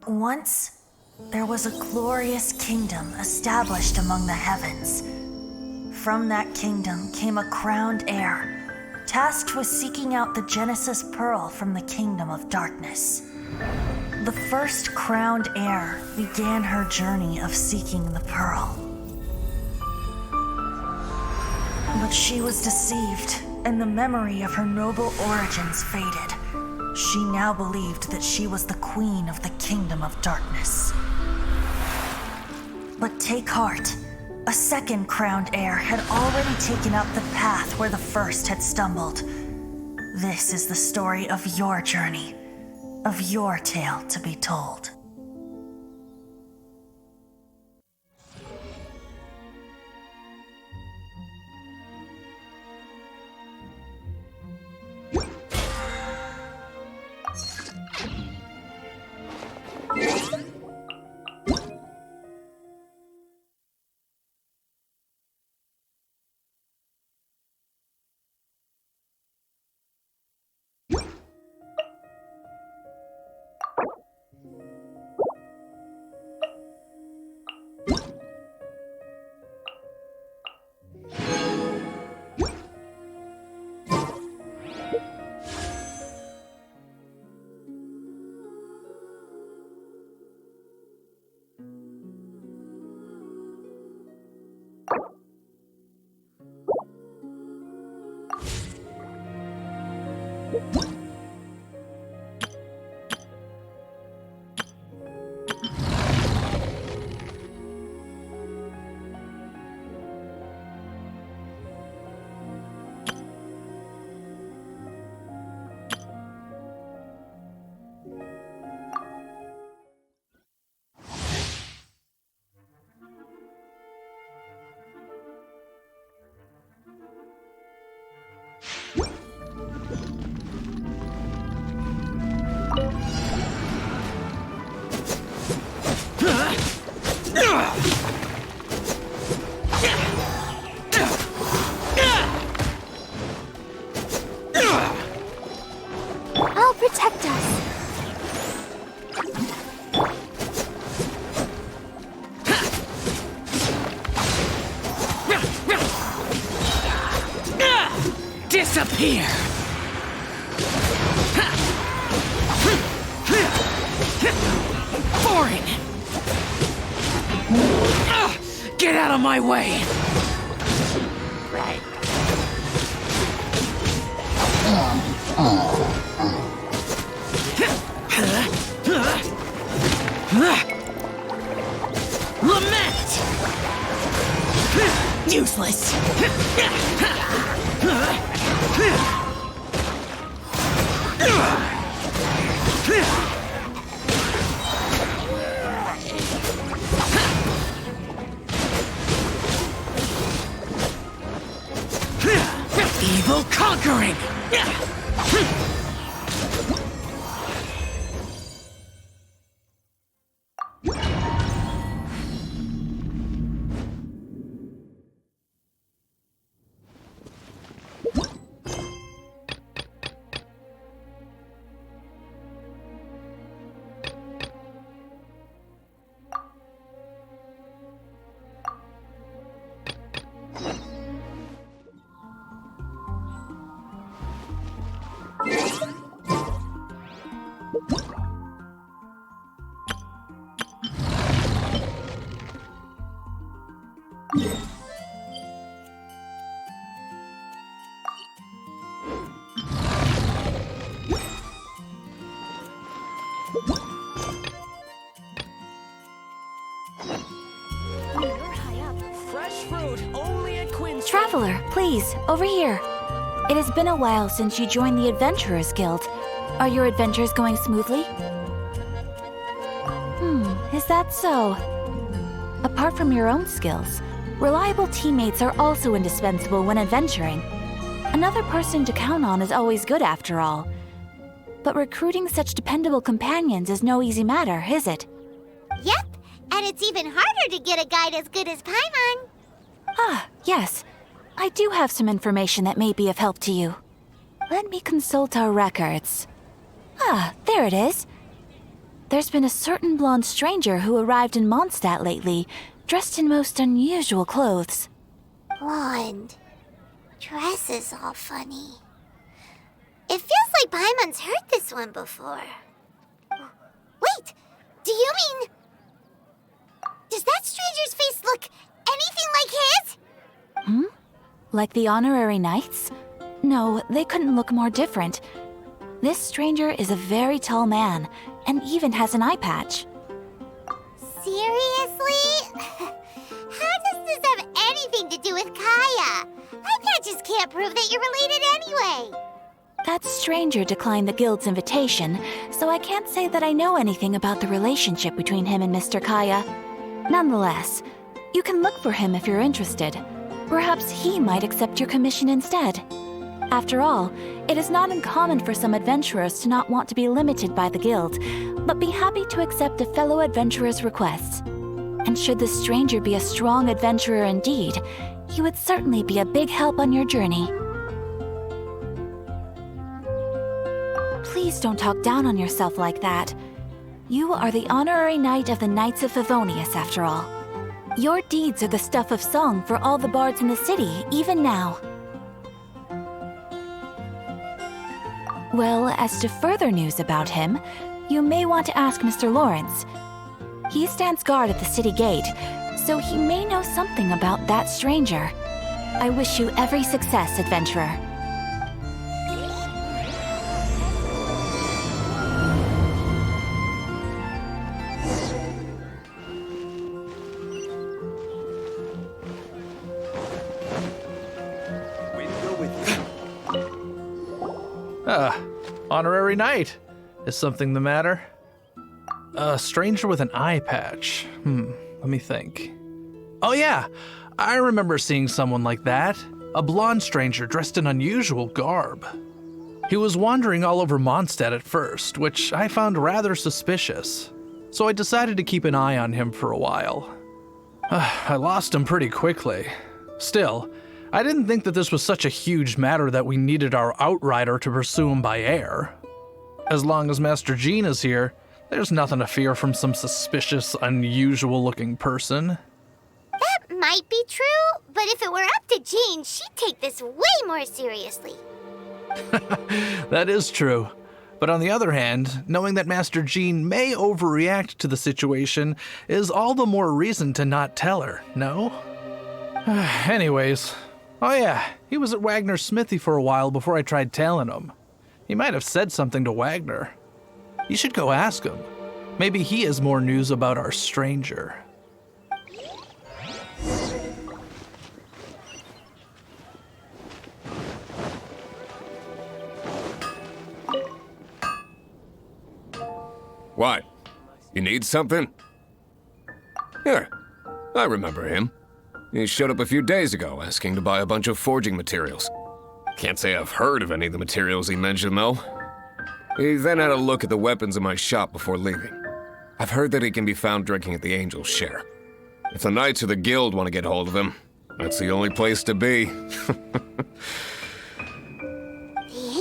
Once, there was a glorious kingdom established among the heavens. From that kingdom came a crowned heir, tasked with seeking out the Genesis Pearl from the kingdom of darkness. The first crowned heir began her journey of seeking the pearl. But she was deceived, and the memory of her noble origins faded. She now believed that she was the queen of the kingdom of darkness. But take heart. A second crowned heir had already taken up the path where the first had stumbled. This is the story of your journey, of your tale to be told. I'll protect us. Disappear! Foreign! Get out of my way! Lament! Useless! Evil conquering! Traveler, please, over here. It has been a while since you joined the Adventurers Guild. Are your adventures going smoothly? Is that so? Apart from your own skills, reliable teammates are also indispensable when adventuring. Another person to count on is always good after all. But recruiting such dependable companions is no easy matter, is it? Yep, and it's even harder to get a guide as good as Paimon. Ah, yes. I do have some information that may be of help to you. Let me consult our records. Ah, there it is. there's been a certain blonde stranger who arrived in Mondstadt lately, dressed in most unusual clothes. Blonde. Dress is all funny. It feels like Paimon's heard this one before. Wait, do you mean... Does that stranger's face look anything like his? Like the honorary knights? No, they couldn't look more different. This stranger is a very tall man, and even has an eye patch. Seriously? How does this have anything to do with Kaya? Eye patches can't prove that you're related anyway. That stranger declined the guild's invitation, so I can't say that I know anything about the relationship between him and Mr. Kaya. Nonetheless, you can look for him if you're interested. Perhaps he might accept your commission instead. After all, it is not uncommon for some adventurers to not want to be limited by the guild, but be happy to accept a fellow adventurer's requests. And should the stranger be a strong adventurer indeed, he would certainly be a big help on your journey. Please don't talk down on yourself like that. You are the honorary knight of the Knights of Favonius, after all. Your deeds are the stuff of song for all the bards in the city, even now. Well, as to further news about him, you may want to ask Mr. Lawrence. He stands guard at the city gate, so he may know something about that stranger. I wish you every success, adventurer. Honorary knight. Is something the matter? A stranger with an eye patch. Let me think. Oh yeah, I remember seeing someone like that. A blonde stranger dressed in unusual garb. He was wandering all over Mondstadt at first, which I found rather suspicious. So I decided to keep an eye on him for a while. I lost him pretty quickly. Still, I didn't think that this was such a huge matter that we needed our outrider to pursue him by air. As long as Master Jean is here, there's nothing to fear from some suspicious, unusual-looking person. That might be true, but if it were up to Jean, she'd take this way more seriously. That is true. But on the other hand, knowing that Master Jean may overreact to the situation is all the more reason to not tell her, no? Anyways, oh yeah, he was at Wagner's smithy for a while before I tried telling him. He might have said something to Wagner. You should go ask him. Maybe he has more news about our stranger. What? You need something? Here, I remember him. He showed up a few days ago asking to buy a bunch of forging materials. Can't say I've heard of any of the materials he mentioned, though. He then had a look at the weapons in my shop before leaving. I've heard that he can be found drinking at the Angel's Share. If the Knights of the Guild want to get hold of him, that's the only place to be. The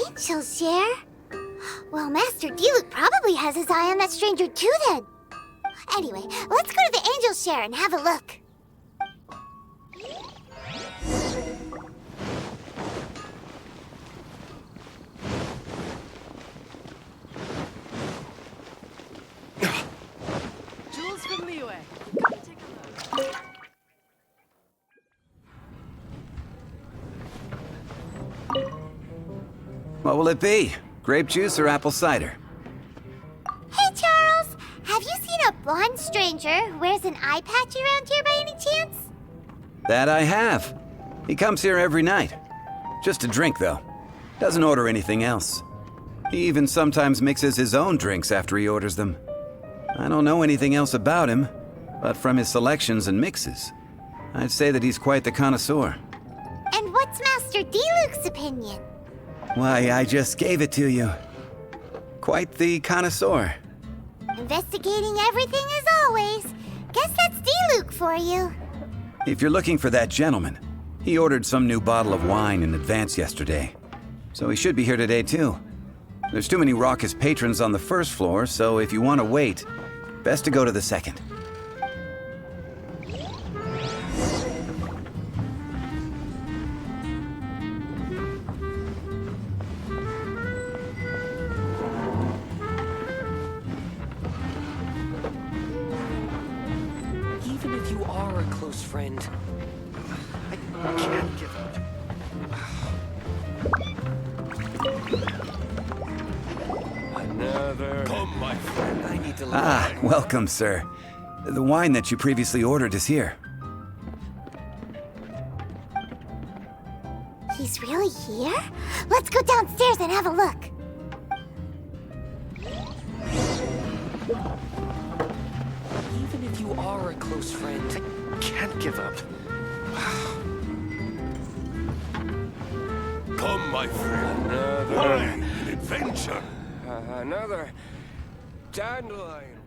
Angel's Share? Well, Master Diluc probably has his eye on that stranger too, then. Anyway, let's go to the Angel's Share and have a look. What will it be? Grape juice or apple cider? Hey, Charles! Have you seen a blonde stranger who wears an eye patch around here by any chance? That I have. He comes here every night. Just to drink, though. Doesn't order anything else. He even sometimes mixes his own drinks after he orders them. I don't know anything else about him, but from his selections and mixes, I'd say that he's quite the connoisseur. And what's Master Diluc's opinion? Why, I just gave it to you. Quite the connoisseur. Investigating everything as always. Guess that's Diluc for you. If you're looking for that gentleman, he ordered some new bottle of wine in advance yesterday. So he should be here today too. There's too many raucous patrons on the first floor, so if you want to wait, best to go to the second. Even if you are a close friend, I can't give up. Another. Come, my friend, I need to leave. Ah, welcome, sir. The wine that you previously ordered is here. He's really here? Let's go downstairs and have a look. Even if you are a close friend, I can't give up. Come, my friend. Another. Wine and adventure. Another dandelion.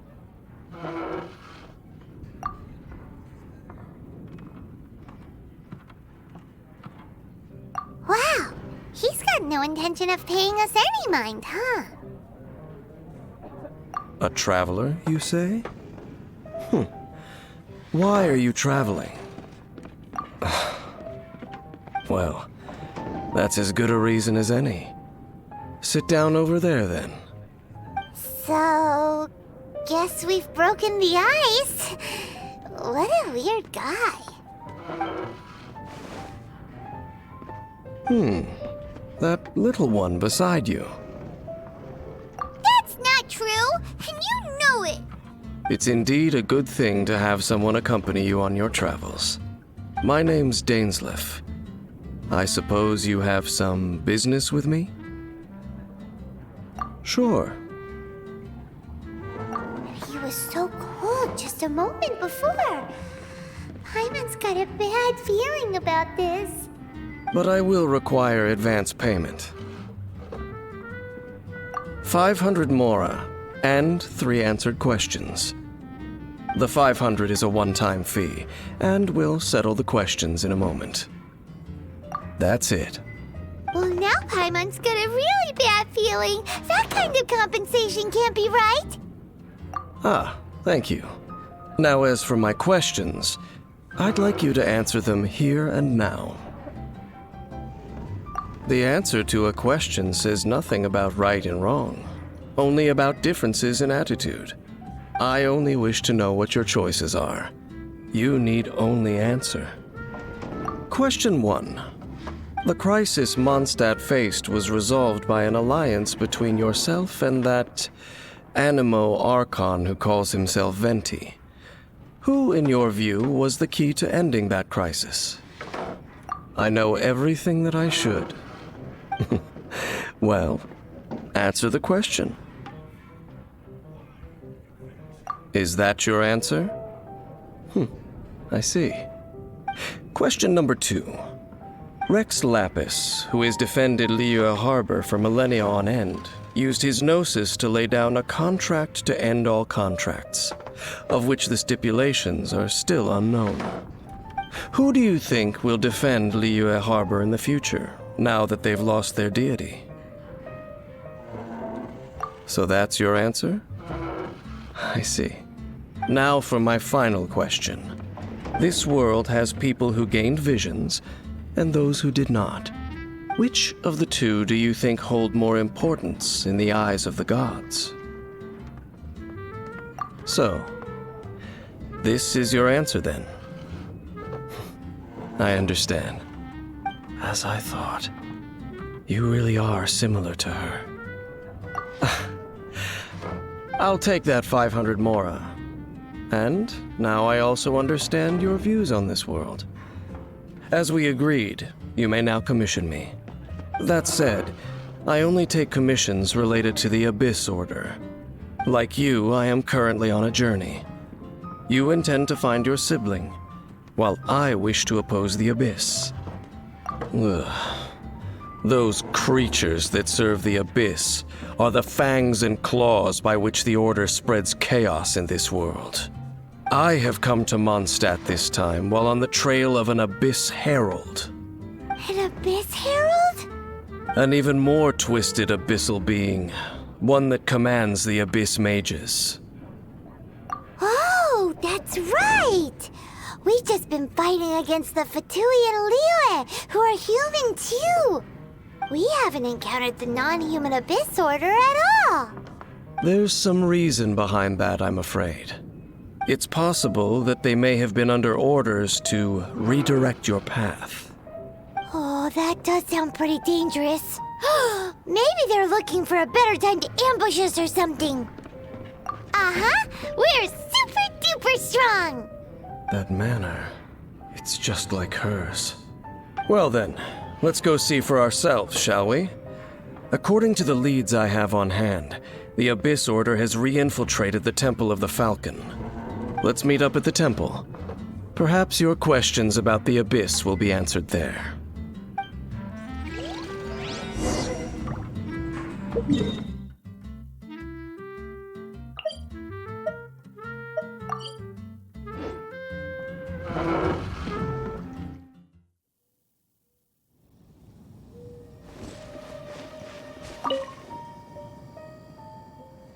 Wow, he's got no intention of paying us any mind, huh? A traveler, you say? Why are you traveling? Well, that's as good a reason as any. Sit down over there, then. So, guess we've broken the ice. What a weird guy. That little one beside you. That's not true, and you know it. It's indeed a good thing to have someone accompany you on your travels. My name's Dainsleif. I suppose you have some business with me? Sure. He was so cold just a moment before. Paimon's got a bad feeling about this. But I will require advance payment. 500 mora, and 3 answered questions. The 500 is a one-time fee, and we'll settle the questions in a moment. That's it. Well, now Paimon's got a really bad feeling. That kind of compensation can't be right. Ah, thank you. Now as for my questions, I'd like you to answer them here and now. The answer to a question says nothing about right and wrong, only about differences in attitude. I only wish to know what your choices are. You need only answer. Question 1. The crisis Mondstadt faced was resolved by an alliance between yourself and that Animo Archon who calls himself Venti. Who, in your view, was the key to ending that crisis? I know everything that I should. Well, answer the question. Is that your answer? I see. Question number 2. Rex Lapis, who has defended Liyue Harbor for millennia on end, used his gnosis to lay down a contract to end all contracts, of which the stipulations are still unknown. Who do you think will defend Liyue Harbor in the future, now that they've lost their deity? So that's your answer? I see. Now for my final question. This world has people who gained visions, and those who did not. Which of the two do you think hold more importance in the eyes of the gods? So, this is your answer then? I understand. As I thought. You really are similar to her. I'll take that 500 mora. And now I also understand your views on this world. As we agreed, you may now commission me. That said, I only take commissions related to the Abyss Order. Like you, I am currently on a journey. You intend to find your sibling, while I wish to oppose the Abyss. Ugh. Those creatures that serve the Abyss are the fangs and claws by which the Order spreads chaos in this world. I have come to Mondstadt this time while on the trail of an Abyss Herald. An Abyss Herald? An even more twisted abyssal being. One that commands the Abyss Mages. Oh, that's right! We've just been fighting against the Fatui and Liyue, who are human too! We haven't encountered the non-human Abyss Order at all! There's some reason behind that, I'm afraid. It's possible that they may have been under orders to redirect your path. Oh, that does sound pretty dangerous. Maybe they're looking for a better time to ambush us or something. Uh-huh! We're super duper strong! That manner, it's just like hers. Well then, let's go see for ourselves, shall we? According to the leads I have on hand, the Abyss Order has re-infiltrated the Temple of the Falcon. Let's meet up at the temple. Perhaps your questions about the Abyss will be answered there.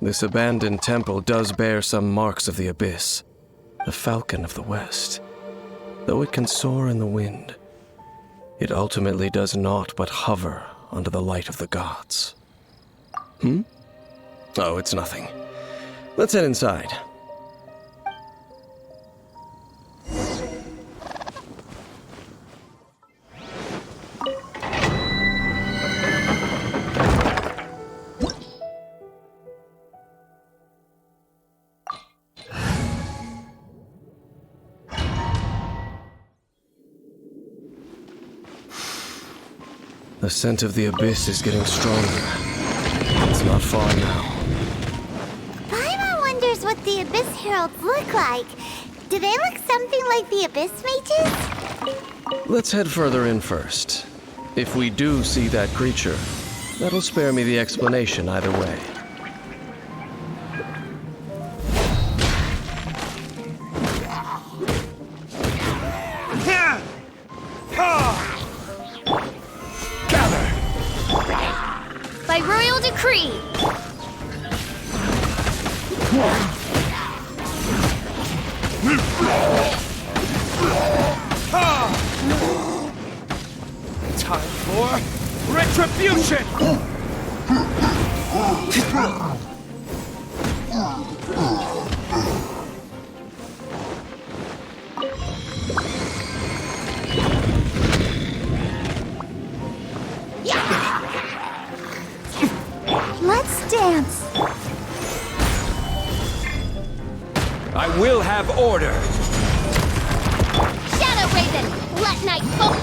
This abandoned temple does bear some marks of the Abyss, the Falcon of the West. Though it can soar in the wind, it ultimately does naught but hover under the light of the gods. Oh, it's nothing. Let's head inside. The scent of the Abyss is getting stronger. It's not far now. Paimon wonders what the Abyss Heralds look like. Do they look something like the Abyss Mages? Let's head further in first. If we do see that creature, that'll spare me the explanation either way. By royal decree! Time for retribution! Let's dance! I will have order. Shadow Raven, let night fall!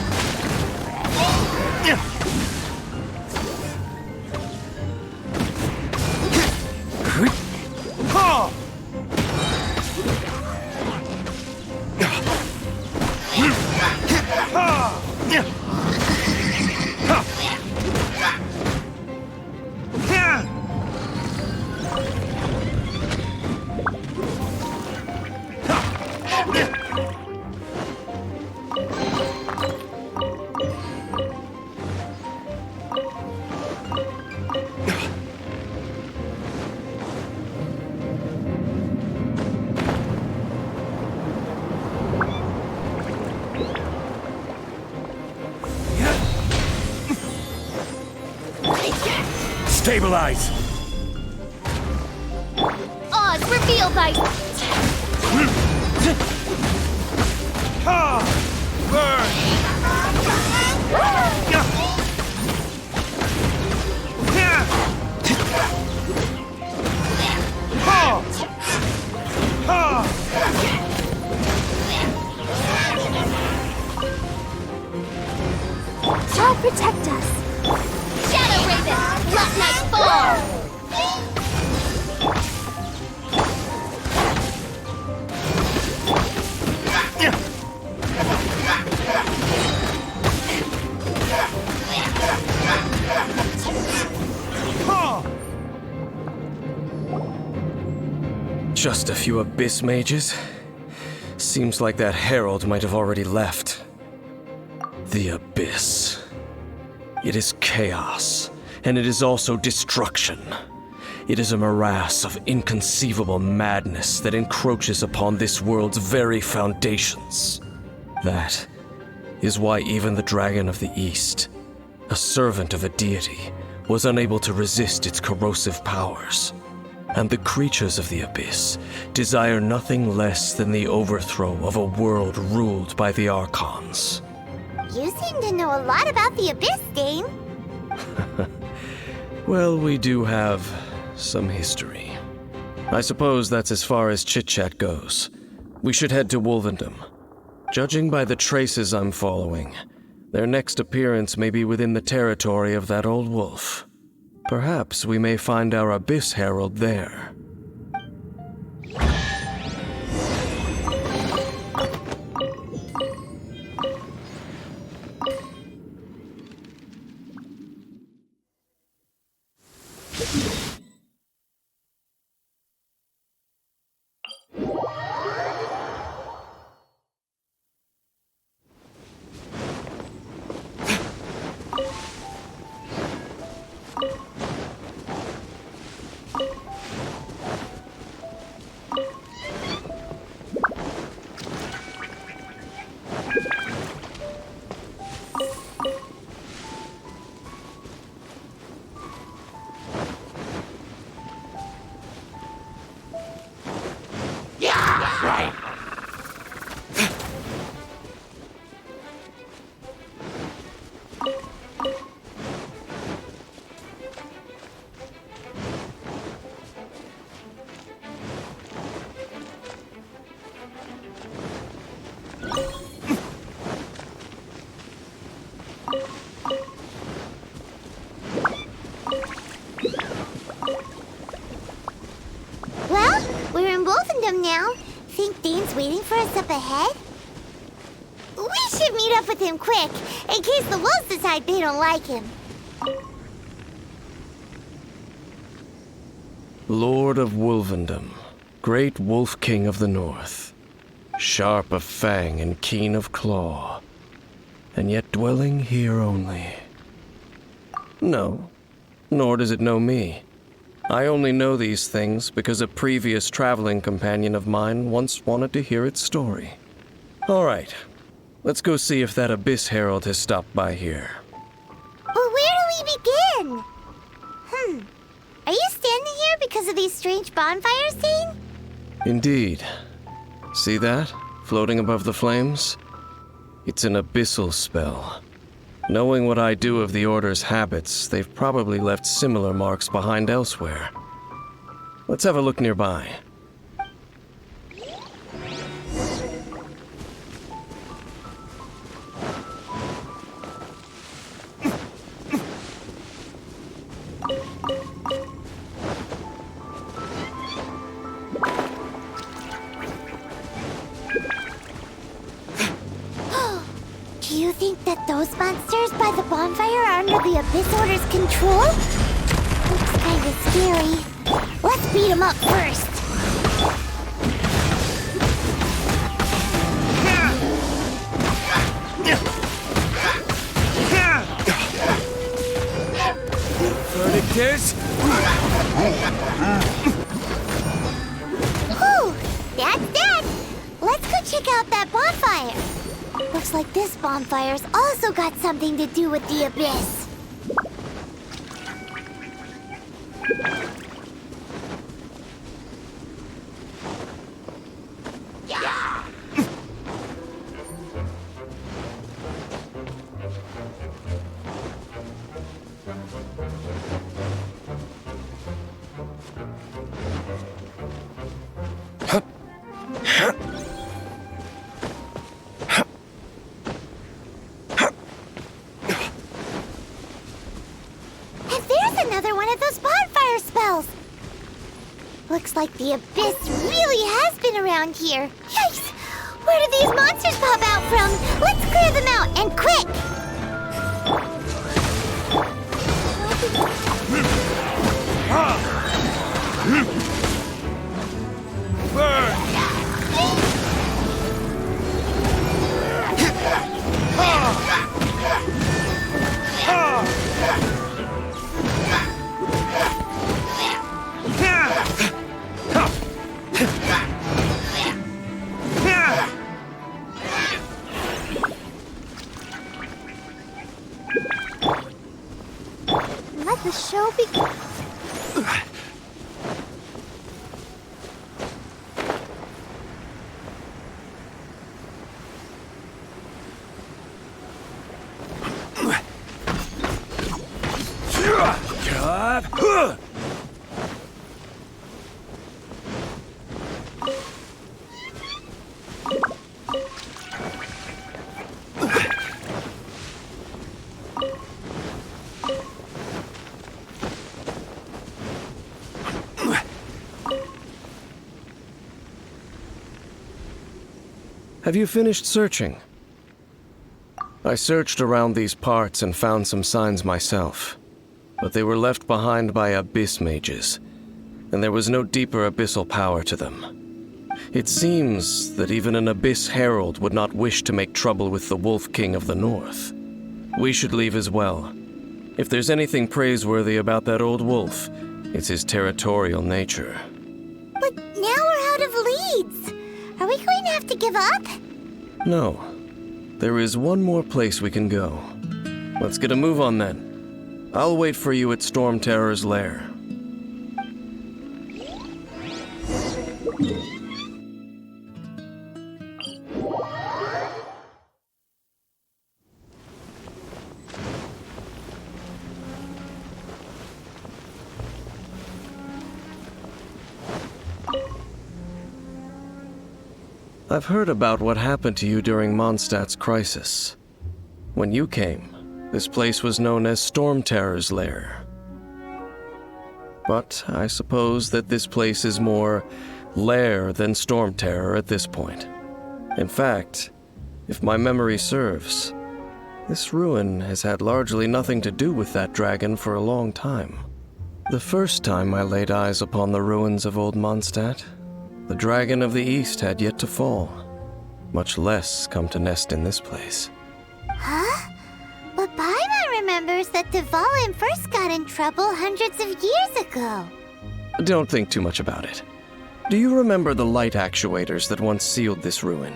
Stabilize! Oz, reveal thy... Shall protect us. Shadow Raven, let night fall! Just a few Abyss Mages? Seems like that Herald might have already left. The Abyss. It is chaos, and it is also destruction. It is a morass of inconceivable madness that encroaches upon this world's very foundations. That is why even the Dragon of the East, a servant of a deity, was unable to resist its corrosive powers. And the creatures of the Abyss desire nothing less than the overthrow of a world ruled by the Archons. You seem to know a lot about the Abyss, Dane. Well, we do have some history. I suppose that's as far as chit-chat goes. We should head to Wolvendom. Judging by the traces I'm following, their next appearance may be within the territory of that old wolf. Perhaps we may find our Abyss Herald there. Well, we're in Wolfendom now. Think Dane's waiting for us up ahead? We should meet up with him quick, in case the wolves decide they don't like him. Lord of Wolvendom, great Wolf King of the North, sharp of fang and keen of claw, and yet dwelling here only. No, nor does it know me. I only know these things because a previous traveling companion of mine once wanted to hear its story. All right, let's go see if that Abyss Herald has stopped by here. Well, where do we begin? Are you standing here because of these strange bonfires, Dane? Indeed. See that, floating above the flames? It's an abyssal spell. Knowing what I do of the Order's habits, they've probably left similar marks behind elsewhere. Let's have a look nearby. Do you think that those monsters by the bonfire are under the Abyss Order's control? Looks kinda scary. Let's beat them up first. Verdict is... Whew, that's that. Let's go check out that bonfire. Looks like this bonfire's also got something to do with the Abyss. Looks like the Abyss really has been around here. Yikes! Where did these monsters pop out from? Let's clear them out, and quick! Burn! Have you finished searching? I searched around these parts and found some signs myself, but they were left behind by abyss mages, and there was no deeper abyssal power to them. It seems that even an abyss herald would not wish to make trouble with the Wolf King of the North. We should leave as well. If there's anything praiseworthy about that old wolf, it's his territorial nature. But now we're out of leads. Are we going to have to give up? No. There is one more place we can go. Let's get a move on then. I'll wait for you at Storm Terror's lair. I've heard about what happened to you during Mondstadt's crisis. When you came, this place was known as Storm Terror's lair. But I suppose that this place is more lair than Storm Terror at this point. In fact, if my memory serves, this ruin has had largely nothing to do with that dragon for a long time. The first time I laid eyes upon the ruins of old Mondstadt, the Dragon of the East had yet to fall, much less come to nest in this place. Huh? But Paimon remembers that Dvalin first got in trouble hundreds of years ago. Don't think too much about it. Do you remember the light actuators that once sealed this ruin?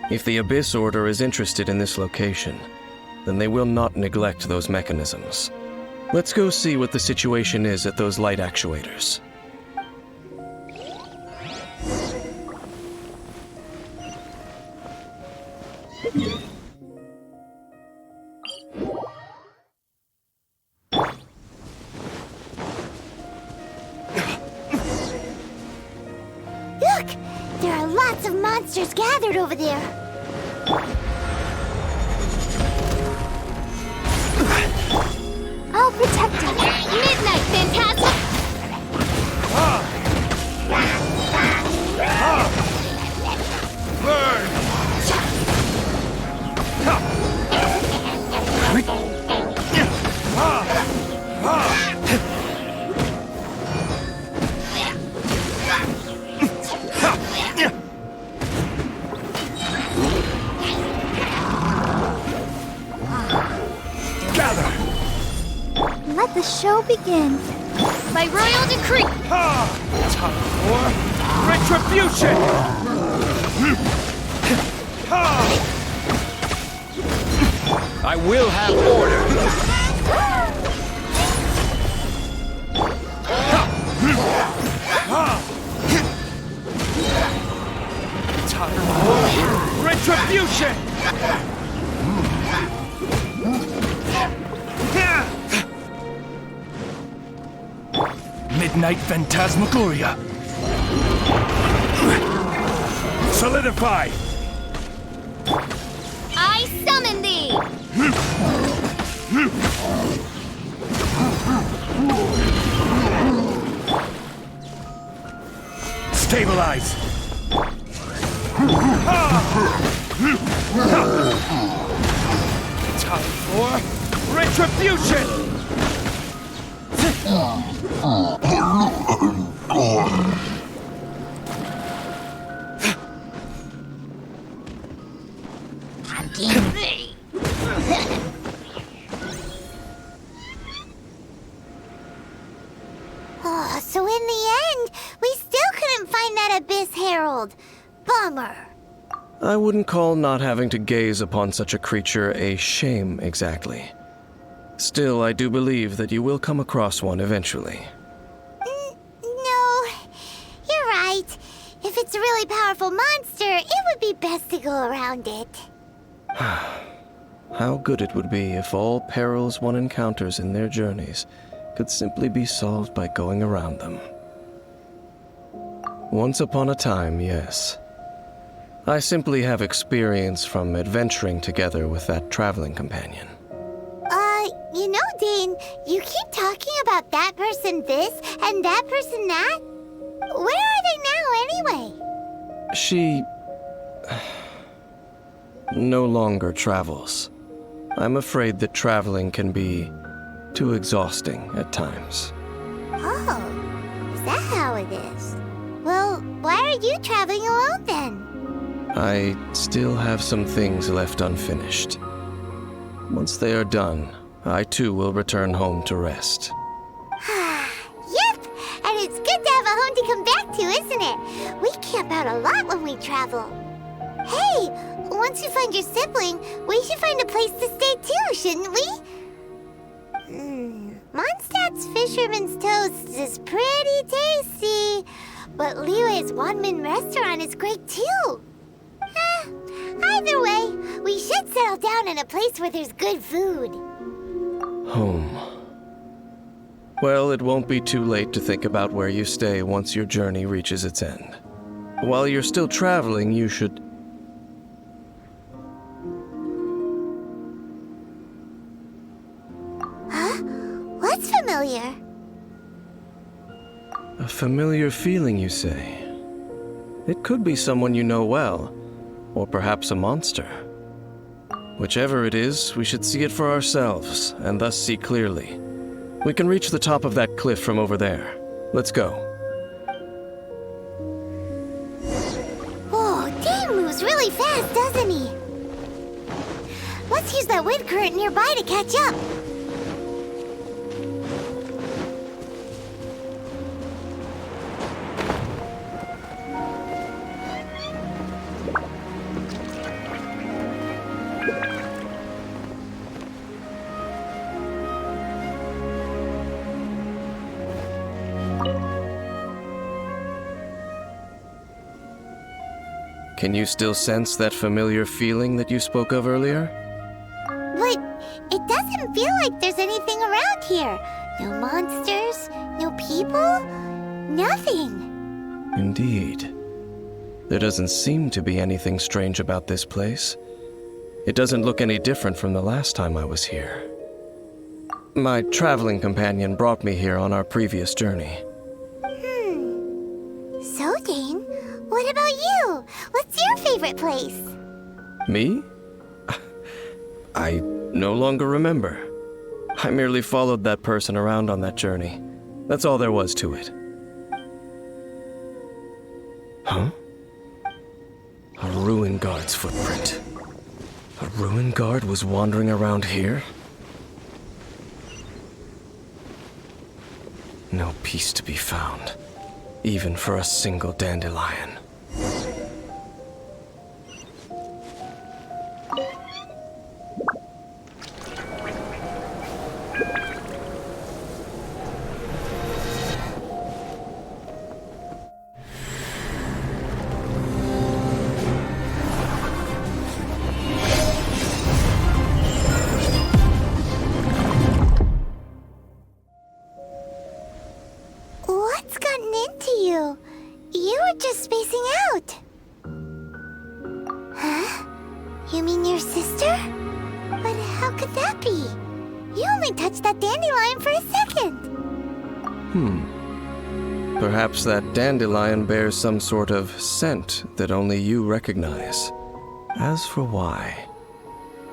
If the Abyss Order is interested in this location, then they will not neglect those mechanisms. Let's go see what the situation is at those light actuators. Look! There are lots of monsters gathered over there. I'll protect you. Midnight Phantasm! Burn! Gather! Let the show begin. By royal decree! Time for retribution! I will have order! Time for retribution! Midnight Phantasmagoria! Solidify! I summon thee! Stabilize! Time for retribution! Oh, so in the end, we still couldn't find that Abyss Herald. Bummer. I wouldn't call not having to gaze upon such a creature a shame exactly. Still, I do believe that you will come across one eventually. No, you're right. If it's a really powerful monster, it would be best to go around it. How good it would be if all perils one encounters in their journeys could simply be solved by going around them. Once upon a time, yes. I simply have experience from adventuring together with that traveling companion. You know, Dane, you keep talking about that person this and that person that. Where are they now, anyway? no longer travels. I'm afraid that traveling can be too exhausting at times. Oh, is that how it is? Well, why are you traveling alone then? I still have some things left unfinished. Once they are done, I too will return home to rest. Yep, and it's good to have a home to come back to, isn't it? We camp out a lot when we travel. Hey, once you find your sibling, we should find a place to stay too, shouldn't we? Mondstadt's Fisherman's Toast is pretty tasty, but Liyue's Wanmin restaurant is great too. Either way, we should settle down in a place where there's good food. Home. Well, it won't be too late to think about where you stay once your journey reaches its end. While you're still traveling, you should... Huh? What's familiar? A familiar feeling, you say? It could be someone you know well, or perhaps a monster. Whichever it is, we should see it for ourselves, and thus see clearly. We can reach the top of that cliff from over there. Let's go. Whoa, Dane moves really fast, doesn't he? Let's use that wind current nearby to catch up. Can you still sense that familiar feeling that you spoke of earlier? But it doesn't feel like there's anything around here. No monsters, no people, nothing. Indeed. There doesn't seem to be anything strange about this place. It doesn't look any different from the last time I was here. My traveling companion brought me here on our previous journey. So, Dane, what about you? What's your favorite place? Me? I no longer remember. I merely followed that person around on that journey. That's all there was to it. Huh? A ruin guard's footprint. A ruin guard was wandering around here? No peace to be found, even for a single dandelion. What's gotten into you? You were just spacing out. Huh? You mean your sister? But how could that be? You only touched that dandelion for a second. Perhaps that dandelion bears some sort of scent that only you recognize. As for why,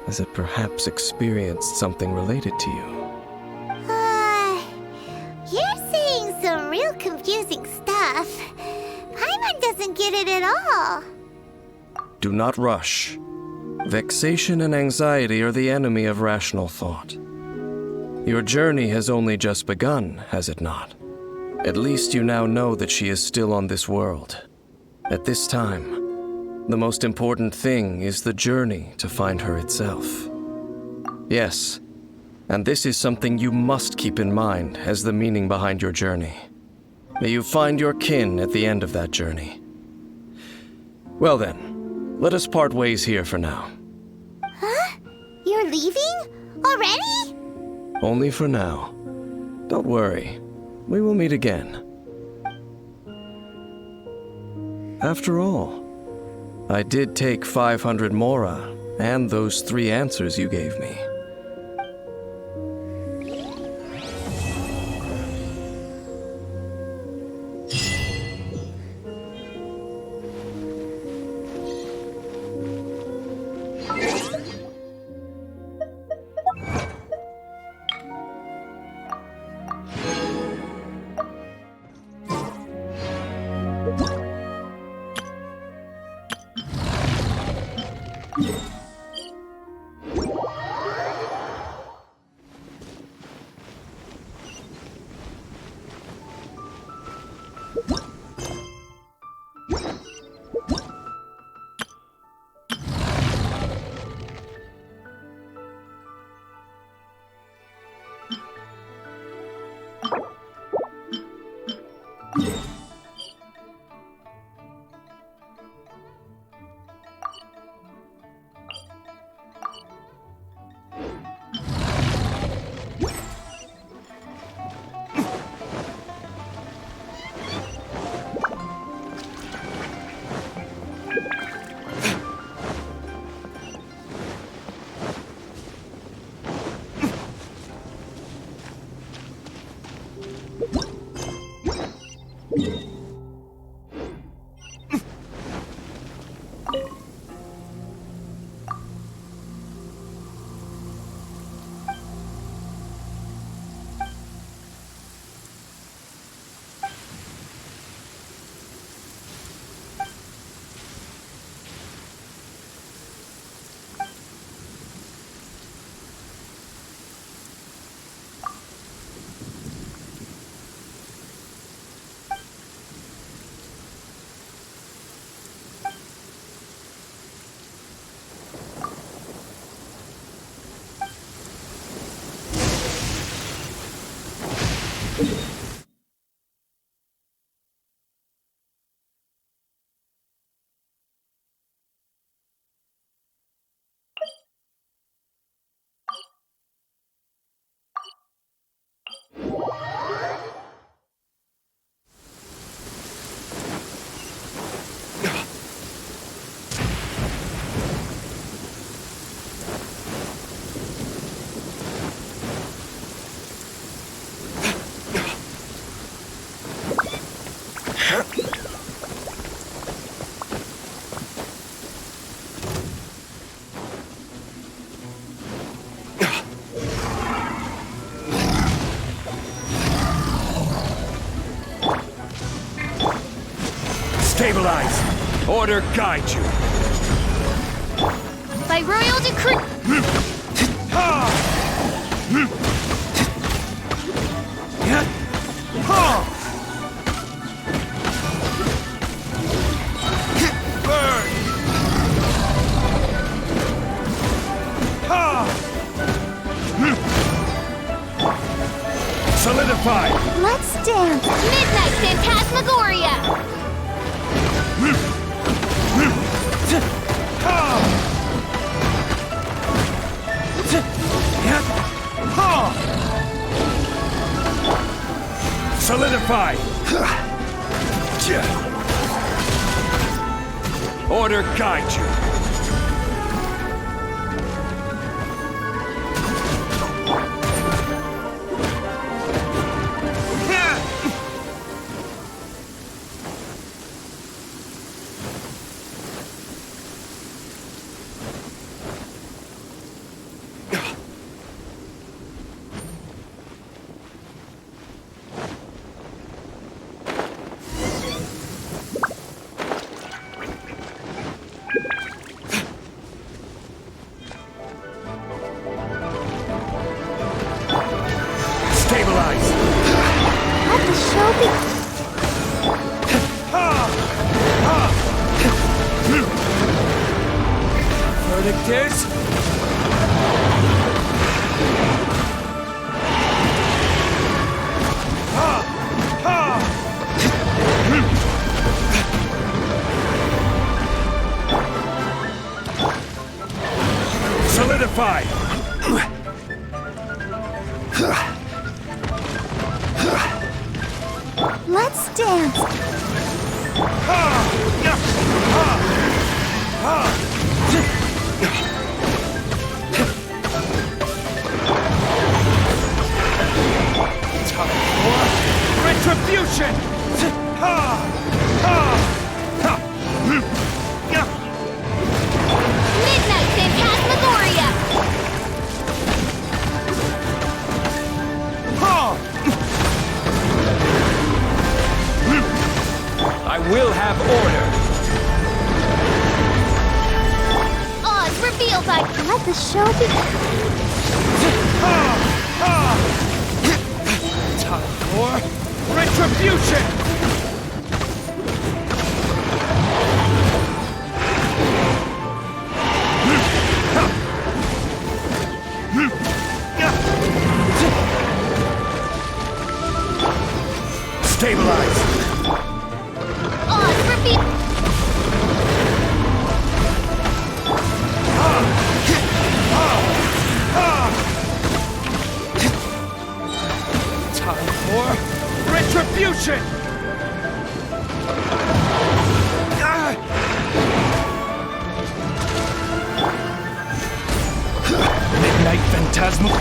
has it perhaps experienced something related to you? You're saying some real confusing stuff. Paimon doesn't get it at all. Do not rush. Vexation and anxiety are the enemy of rational thought. Your journey has only just begun, has it not? At least you now know that she is still on this world. At this time, the most important thing is the journey to find her itself. Yes, and this is something you must keep in mind as the meaning behind your journey. May you find your kin at the end of that journey. Well then, let us part ways here for now. Huh? You're leaving? Already? Only for now. Don't worry, we will meet again. After all, I did take 500 mora and those 3 answers you gave me. Stabilize! Order guide you! By royal decree. Burn! Solidify! Let's dance. Midnight Phantasmagoria. Solidify! Order guide you! Stabilize! Let the show begin. Verdict is... Solidify! Let's dance. Retribution! Midnight Phantasmagoria. I will have order! Oz revealed by. Let the show begin. Time for retribution! Oh, repeat. Time for retribution! Midnight Phantasmal.